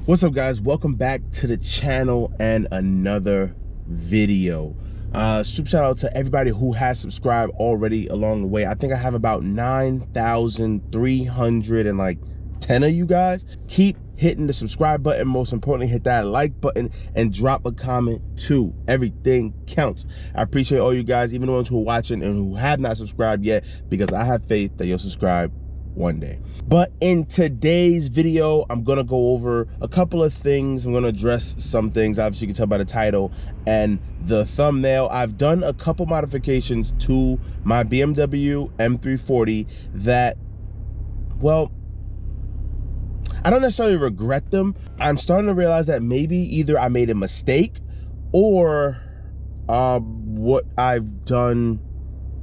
What's up, guys? Welcome back to the channel and another video. Super shout out to everybody who has subscribed already along the way. I think I have about 9,310 of you guys. Keep hitting the subscribe button. Most importantly, hit that like button and drop a comment too. Everything counts. I appreciate all you guys, even the ones who are watching and who have not subscribed yet, because I have faith that you'll subscribe one day. But in today's video, I'm gonna go over a couple of things. I'm gonna address some things. Obviously, you can tell by the title and the thumbnail. I've done a couple modifications to my BMW M340 that, well, I don't necessarily regret them. I'm starting to realize that maybe either I made a mistake or what I've done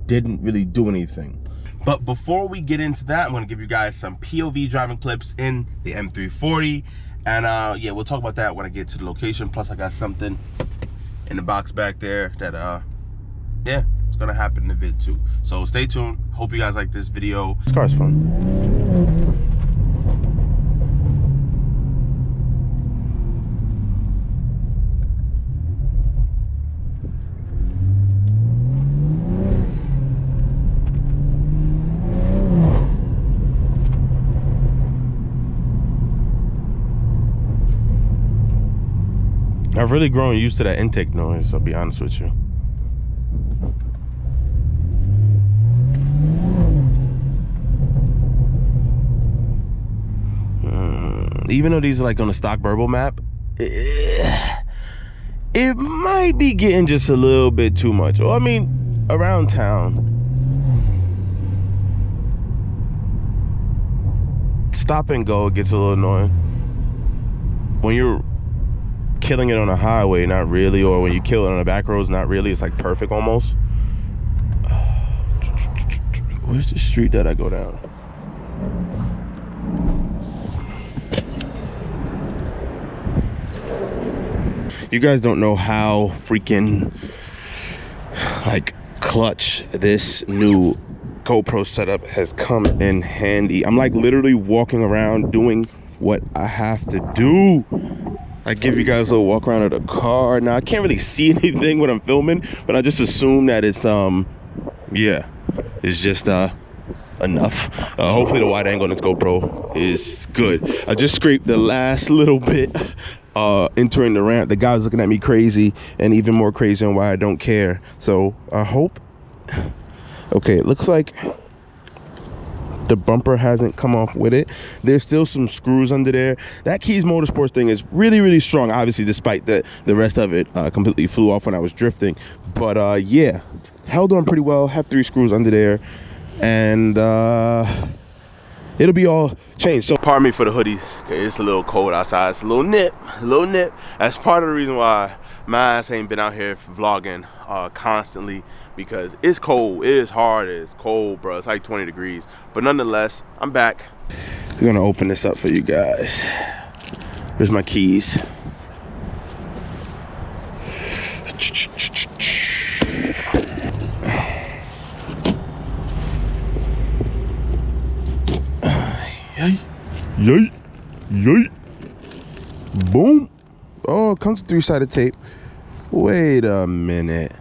didn't really do anything. But before we get into that, I'm gonna give you guys some POV driving clips in the M340. And yeah, we'll talk about that when I get to the location. Plus I got something in the box back there that yeah, it's gonna happen in the vid too. So stay tuned. Hope you guys like this video. This car's fun. I've really grown used to that intake noise, I'll be honest with you. Even though these are like on the stock Burble map, it might be getting just a little bit too much. Well, I mean, around town, stop and go, it gets a little annoying. When you're killing it on a highway, not really, or when you kill it on the back roads, not really. It's like perfect almost. Where's the street that I go down? You guys don't know how freaking like clutch this new GoPro setup has come in handy. I'm like literally walking around doing what I have to do. I give you guys a little walk around of the car. Now I can't really see anything when I'm filming, but I just assume that it's yeah, it's just enough. Hopefully the wide angle on this GoPro is good. I just scraped the last little bit entering the ramp. The guy was looking at me crazy, and even more crazy on why I don't care. So I hope. Okay, it looks like the bumper hasn't come off with it. There's still some screws under there. That Keys Motorsports thing is really strong, obviously, despite that the rest of it completely flew off when I was drifting. But yeah, held on pretty well. Have 3 screws under there, and it'll be all changed. So pardon me for the hoodie. Okay, it's a little cold outside. It's a little nip. That's part of the reason why my ass ain't been out here vlogging constantly, because it's cold. It is hard. It's cold, bro. It's like 20 degrees. But nonetheless, I'm back. We're gonna open this up for you guys. Here's my keys. Yay. Boom. Oh, it comes with 3-sided tape. Wait a minute.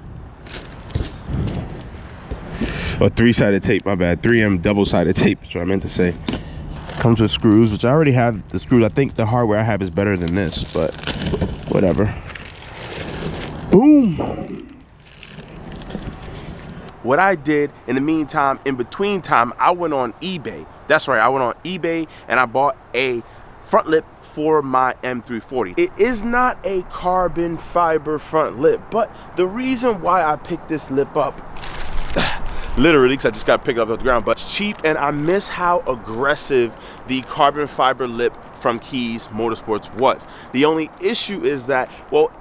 Or 3-sided tape, my bad. 3M double-sided tape is what I meant to say. Comes with screws, which I already have the screws. I think the hardware I have is better than this, but whatever. Boom. What I did in the meantime, in between time, I went on eBay. That's right, I went on eBay and I bought a front lip for my M340. It is not a carbon fiber front lip, but the reason why I picked this lip up, literally, because I just got picked up off the ground, but it's cheap, and I miss how aggressive the carbon fiber lip from Keys Motorsports was. The only issue is that, well,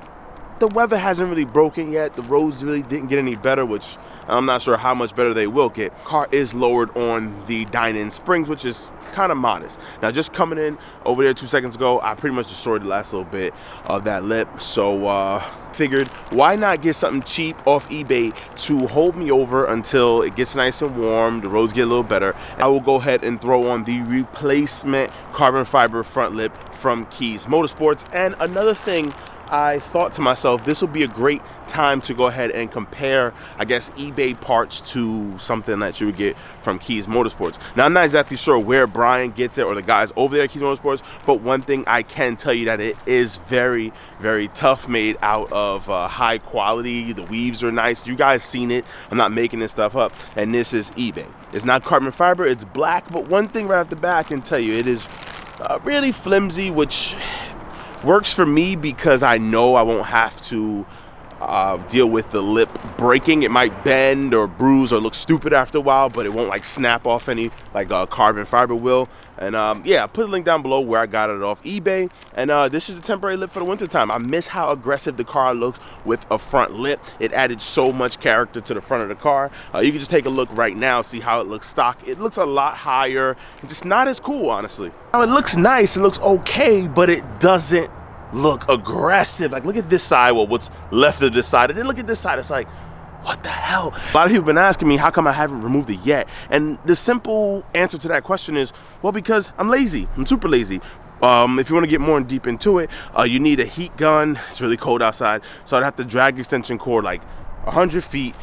the weather hasn't really broken yet. The roads really didn't get any better, which I'm not sure how much better they will get. Car is lowered on the dine-in springs, which is kind of modest. Now, just coming in over there 2 seconds ago, I pretty much destroyed the last little bit of that lip. So figured, why not get something cheap off eBay to hold me over until it gets nice and warm, the roads get a little better. I will go ahead and throw on the replacement carbon fiber front lip from Keys Motorsports. And another thing, I thought to myself, this will be a great time to go ahead and compare, I guess, eBay parts to something that you would get from Keys Motorsports. Now, I'm not exactly sure where Brian gets it or the guys over there at Keys Motorsports, but one thing I can tell you that it is very, very tough, made out of high quality. The weaves are nice. You guys seen it. I'm not making this stuff up. And this is eBay. It's not carbon fiber. It's black. But one thing right off the bat, I can tell you, it is really flimsy, which works for me because I know I won't have to deal with the lip breaking. It might bend or bruise or look stupid after a while, but it won't like snap off any like carbon fiber will. And yeah, I put a link down below where I got it off eBay. And this is a temporary lip for the winter time. I miss how aggressive the car looks with a front lip. It added so much character to the front of the car. You can just take a look right now, see how it looks stock. It looks a lot higher and just not as cool, honestly. Now, it looks nice, it looks okay, but it doesn't look aggressive. Like, look at this side, well, what's left of this side, and then look at this side. It's like, what the hell? A lot of people have been asking me, how come I haven't removed it yet? And the simple answer to that question is, well, because I'm lazy. I'm super lazy. If you want to get more deep into it, you need a heat gun. It's really cold outside, so I'd have to drag the extension cord like 100 feet,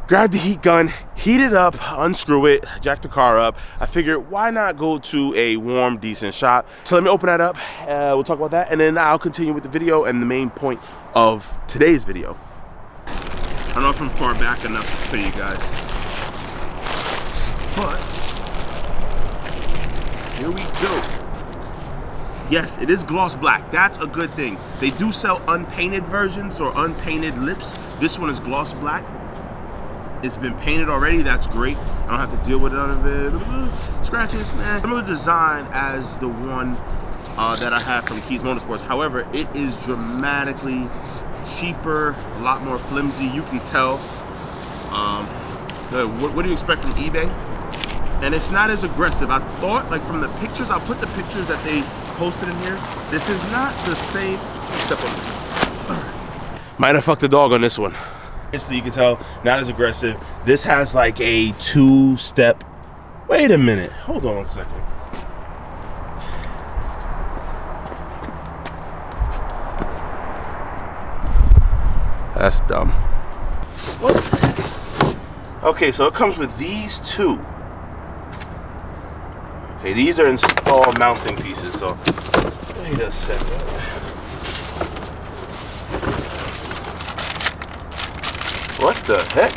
grab the heat gun, heat it up, unscrew it, jack the car up. I figured, why not go to a warm, decent shop? So let me open that up. We'll talk about that, and then I'll continue with the video and the main point of today's video. I don't know if I'm far back enough for you guys, but here we go. Yes, it is gloss black. That's a good thing. They do sell unpainted versions or unpainted lips. This one is gloss black. It's been painted already. That's great. I don't have to deal with none of it. Scratches, man. Similar design as the one that I have from Keys Motorsports. However, it is dramatically cheaper, a lot more flimsy. You can tell. What do you expect from eBay? And it's not as aggressive. I thought, like, from the pictures, I'll put the pictures that they posted in here. This is not the same. Step on this. Might have fucked the dog on this one. So you can tell, not as aggressive. This has like a 2-step. Wait a minute. Hold on a second. That's dumb. What? Okay, so it comes with these two. Okay, these are all mounting pieces, so wait a second. What the heck?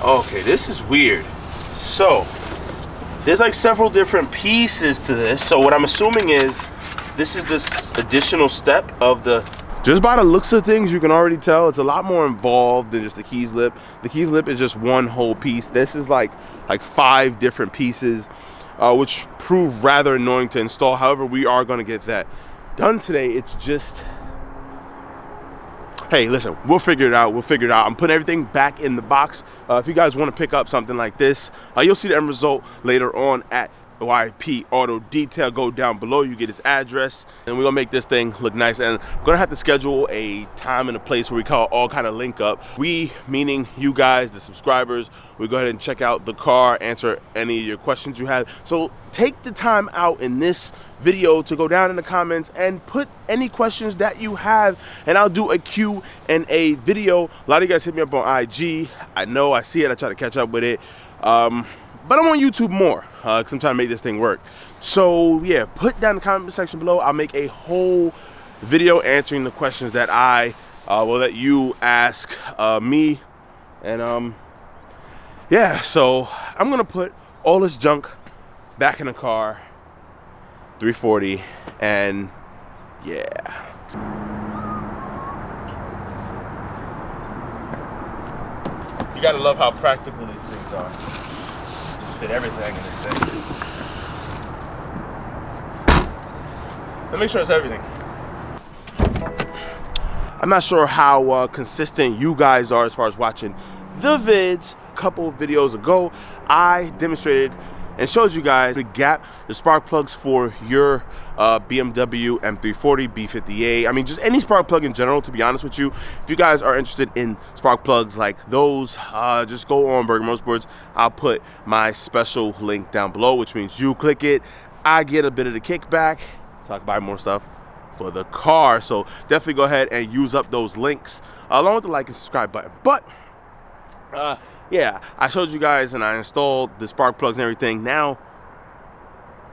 Okay, this is weird. So, there's like several different pieces to this. So what I'm assuming is this is this additional step of the... Just by the looks of things, you can already tell it's a lot more involved than just the keys lip. The keys lip is just one whole piece. This is like 5 different pieces. Which proved rather annoying to install. However, we are going to get that done today. It's just, hey, listen, we'll figure it out. We'll figure it out. I'm putting everything back in the box. If you guys want to pick up something like this, you'll see the end result later on at YP Auto Detail. Go down below, you get his address, and we're gonna make this thing look nice. And I'm gonna have to schedule a time and a place where we call all kind of link up. We, meaning you guys, the subscribers, we go ahead and check out the car, answer any of your questions you have. So take the time out in this video to go down in the comments and put any questions that you have, and I'll do a Q&A video. A lot of you guys hit me up on IG. I know, I see it, I try to catch up with it. But I'm on YouTube more, because I'm trying to make this thing work. So yeah, put down in the comment section below. I'll make a whole video answering the questions that I will let you ask me. And yeah, so I'm gonna put all this junk back in the car, 340, and yeah. You gotta love how practical these things are. Fit everything in this thing. Let's make sure it's everything. I'm not sure how consistent you guys are as far as watching the vids. A couple of videos ago, I demonstrated and showed you guys the gap, the spark plugs for your BMW M340, B50A. I mean, just any spark plug in general, to be honest with you. If you guys are interested in spark plugs like those, just go on Burger Motorsports. I'll put my special link down below, which means you click it, I get a bit of the kickback, so I can buy more stuff for the car. So definitely go ahead and use up those links along with the like and subscribe button. But yeah, I showed you guys and I installed the spark plugs and everything. Now,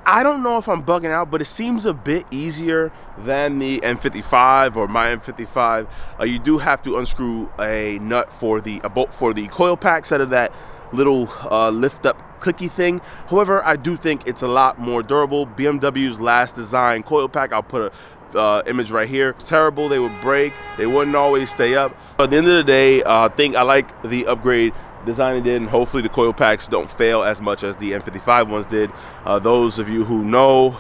I don't know if I'm bugging out, but it seems a bit easier than the M55 or my M55. You do have to unscrew a nut for a bolt for the coil pack instead of that little lift up clicky thing. However, I do think it's a lot more durable. BMW's last design coil pack, I'll put a image right here. It's terrible. They would break. They wouldn't always stay up. At the end of the day, I think I like the upgrade design it did, and hopefully the coil packs don't fail as much as the M55 ones did. Those of you who know.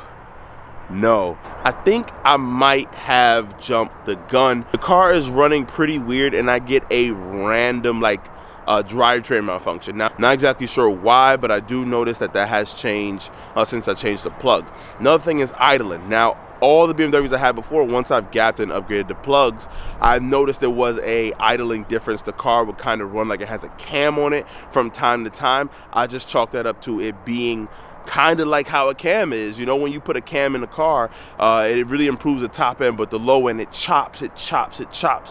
I think I might have jumped the gun. The car is running pretty weird, and I get a random drivetrain malfunction. Now, not exactly sure why, but I do notice that has changed since I changed the plugs. Another thing is idling. Now, all the BMWs I had before, once I've gapped and upgraded the plugs, I've noticed there was a idling difference. The car would kind of run like it has a cam on it from time to time. I just chalked that up to it being kind of like how a cam is. You know, when you put a cam in the car, it really improves the top end, but the low end, it chops.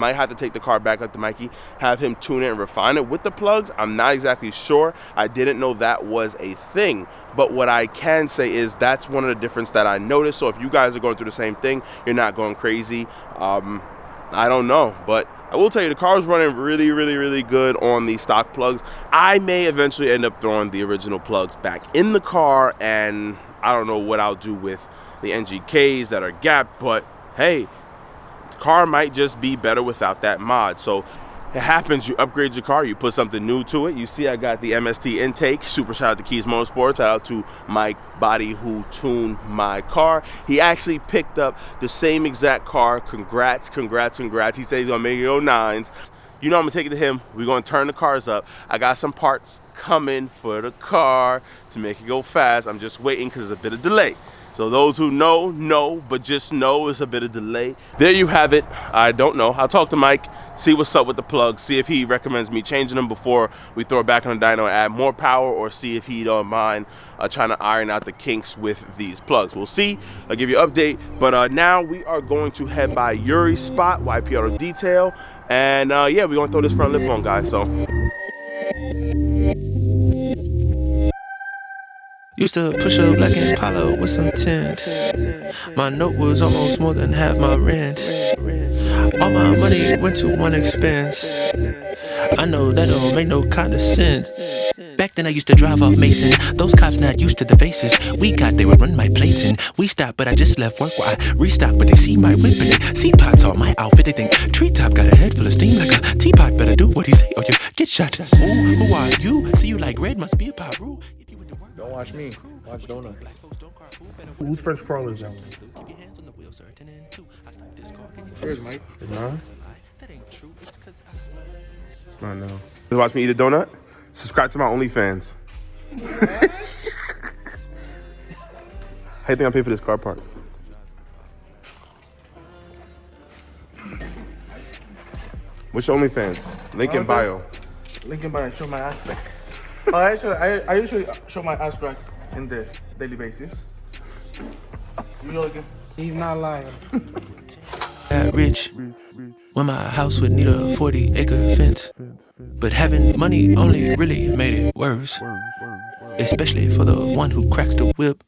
Might have to take the car back up to Mikey, have him tune it and refine it with the plugs. I'm not exactly sure. I didn't know that was a thing. But what I can say is that's one of the differences that I noticed. So if you guys are going through the same thing, you're not going crazy. I don't know, but I will tell you the car is running really good on the stock plugs. I may eventually end up throwing the original plugs back in the car, and I don't know what I'll do with the NGKs that are gapped, but hey, the car might just be better without that mod. So it happens, you upgrade your car, you put something new to it. You see I got the MST intake. Super shout out to Keys Motorsports. Shout out to Mike Body who tuned my car. He actually picked up the same exact car. Congrats. He said he's gonna make it 09s. You know I'm gonna take it to him. We're gonna turn the cars up. I got some parts coming for the car to make it go fast. I'm just waiting because there's a bit of delay. So those who know, but just know it's a bit of delay. There you have it. I don't know. I'll talk to Mike, see what's up with the plugs, see if he recommends me changing them before we throw it back on the dyno and add more power, or see if he don't mind trying to iron out the kinks with these plugs. We'll see. I'll give you an update. But now we are going to head by Yuri's spot, YP Auto Detail. And yeah, we're going to throw this front lip on, guys. So. Used to push a black Impala with some tint. My note was almost more than half my rent. All my money went to one expense. I know that don't make no kind of sense. Back then I used to drive off Mason. Those cops not used to the faces. We got, they would run my plates in. We stopped, but I just left work while I restocked. But they see my whip and they see pots on my outfit. They think treetop got a head full of steam like a teapot. Better do what he say or you get shot. Ooh, who are you? See you like red, must be a pop rule. Don't watch me. Watch Donuts. Whose French crawler is that one? Here's Mike. It's mine? It's mine now. You watch me eat a donut? Subscribe to my OnlyFans. How you think I pay for this car part? What's your OnlyFans? Link in bio. Link in bio. Show my aspect. I usually show my aspect in the daily basis. You know again. He's not lying. Got rich when my house would need a 40-acre fence, but having money only really made it worse, especially for the one who cracks the whip.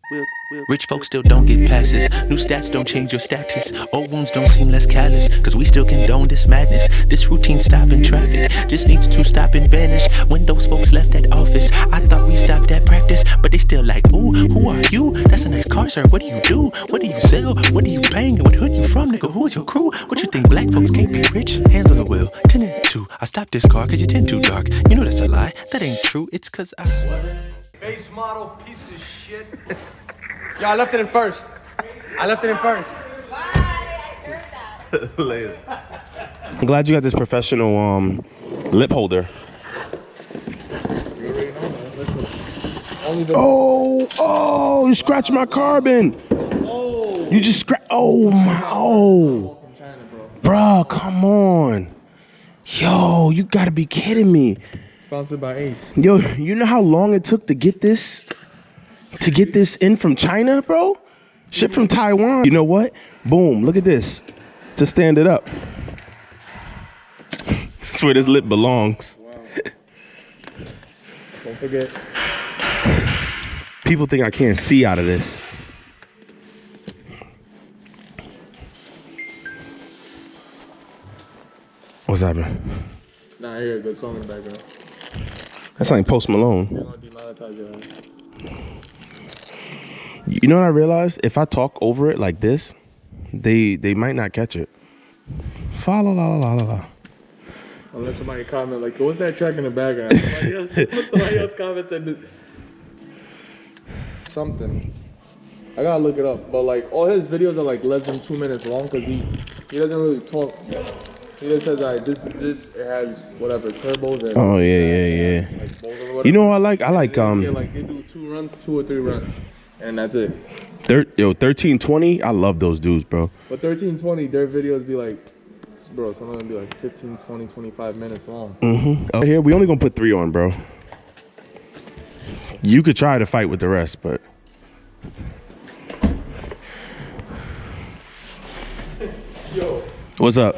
Rich folks still don't get passes. New stats don't change your status. Old wounds don't seem less callous, cause we still condone this madness. This routine stop in traffic just needs to stop and vanish. When those folks left that office, I thought we stopped at practice, but they still like, ooh, who are you? That's a nice car, sir. What do you do? What do you sell? What are you paying? What hood you from, nigga? Who is your crew? What you think black folks can't be rich? Hands on the wheel, 10 and 2. I stopped this car cause you tint too dark. You know that's a lie. That ain't true. It's cause I Base model piece of shit. Y'all left it in first. I left it in first. Bye. I heard that. Later. I'm glad you got this professional lip holder. You already know, man. Listen. Only the Oh, you scratched my carbon. oh. You just scratch. Oh my. Oh. From China, bro. Bruh, come on. Yo, you gotta be kidding me. Sponsored by Ace. Yo, you know how long it took to get this? To get this in from China, bro? Ship from Taiwan. You know what? Boom, look at this. To stand it up. That's where this lip belongs. Wow. Don't forget. People think I can't see out of this. What's happening? Nah, I hear a good song in the background. That's like Post Malone. You're gonna demonetize your ass. You know what I realized? If I talk over it like this, they might not catch it. Fa la la la la la. Unless somebody comment like, what's that track in the background? Somebody else commented something. I gotta look it up. But like all his videos are like less than 2 minutes long because he doesn't really talk. He just says like this it has whatever turbos and Oh yeah. like both or whatever. You know what I like? I like Yeah, like they do 2 or 3 runs. And that's it. 1320. I love those dudes, bro. But 1320, their videos be like, bro, some of them be like 15, 20, 25 minutes long. Over here, we only gonna put 3 on, bro. You could try to fight with the rest, but Yo. what's up?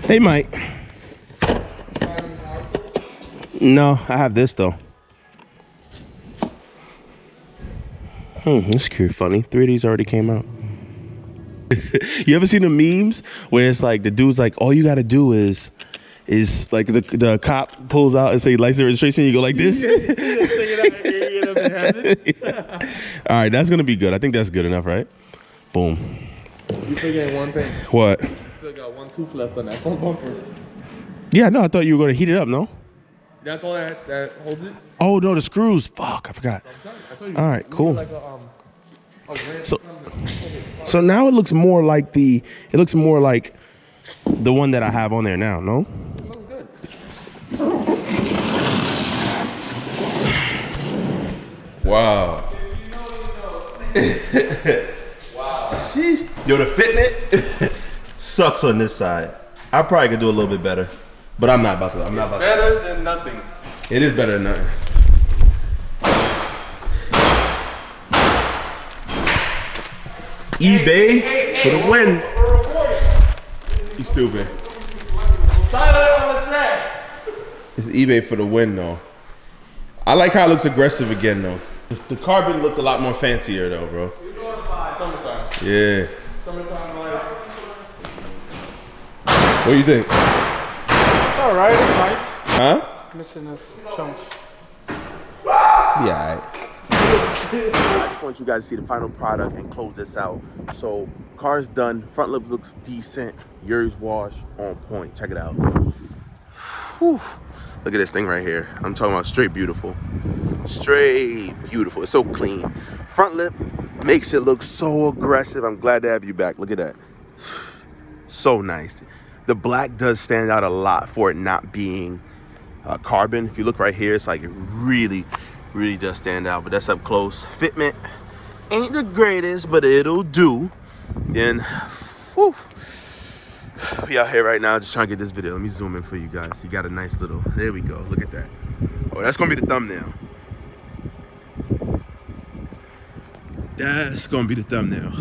They might. No, I have this though. This cute, funny. 3Ds already came out. You ever seen the memes where it's like the dude's like, all you gotta do is like the cop pulls out and say license registration, you go like this. All right, that's gonna be good. I think that's good enough, right? Boom. You forgetting one thing. What? You still got 1 tooth left on that phone bumper. Yeah, no, I thought you were gonna heat it up, no? That's all that holds it? Oh no, the screws. Fuck, I forgot. I told you. All right, cool. Like So now it looks more like the one that I have on there now, no? It looks good. Wow. Wow. Sheesh. Yo, the fitment sucks on this side. I probably could do a little bit better, but I'm not about to. Better than nothing. It is better than nothing. eBay for the win. You stupid. Silent on the set. It's eBay for the win, though. I like how it looks aggressive again, though. The carbon looked a lot more fancier, though, bro. Summertime. Yeah. Summertime lights. What do you think? It's alright, it's nice. Huh? Missing this chunk. Yeah. I just want you guys to see the final product and close this out. So, car's done. Front lip looks decent. Yuri's wash on point. Check it out. Whew. Look at this thing right here. I'm talking about straight beautiful. Straight beautiful. It's so clean. Front lip makes it look so aggressive. I'm glad to have you back. Look at that. So nice. The black does stand out a lot for it not being carbon. If you look right here, it's like it really does stand out, but that's up close. Fitment ain't the greatest, but it'll do. Then, whew, we out here right now just trying to get this video. Let me zoom in for you guys. You got a nice little, there we go. Look at that. Oh, that's gonna be the thumbnail. That's gonna be the thumbnail.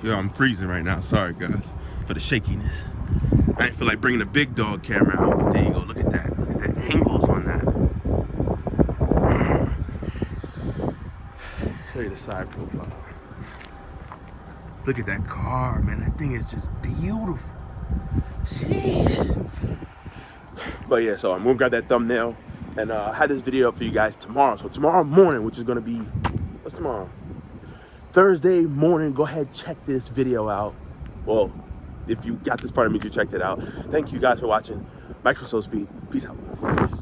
Yo, I'm freezing right now. Sorry, guys, for the shakiness. I ain't feel like bringing the big dog camera out, but there you go. Look at that. Look at the angles on that. Show you the side profile. Look at that car, man. That thing is just beautiful. Sheesh. But yeah, so I'm gonna grab that thumbnail and I had this video up for you guys tomorrow. So tomorrow morning, which is gonna be, what's tomorrow? Thursday morning, go ahead, check this video out. Well, if you got this part of me, you checked it out. Thank you guys for watching. Micro Slowspeed. Peace out.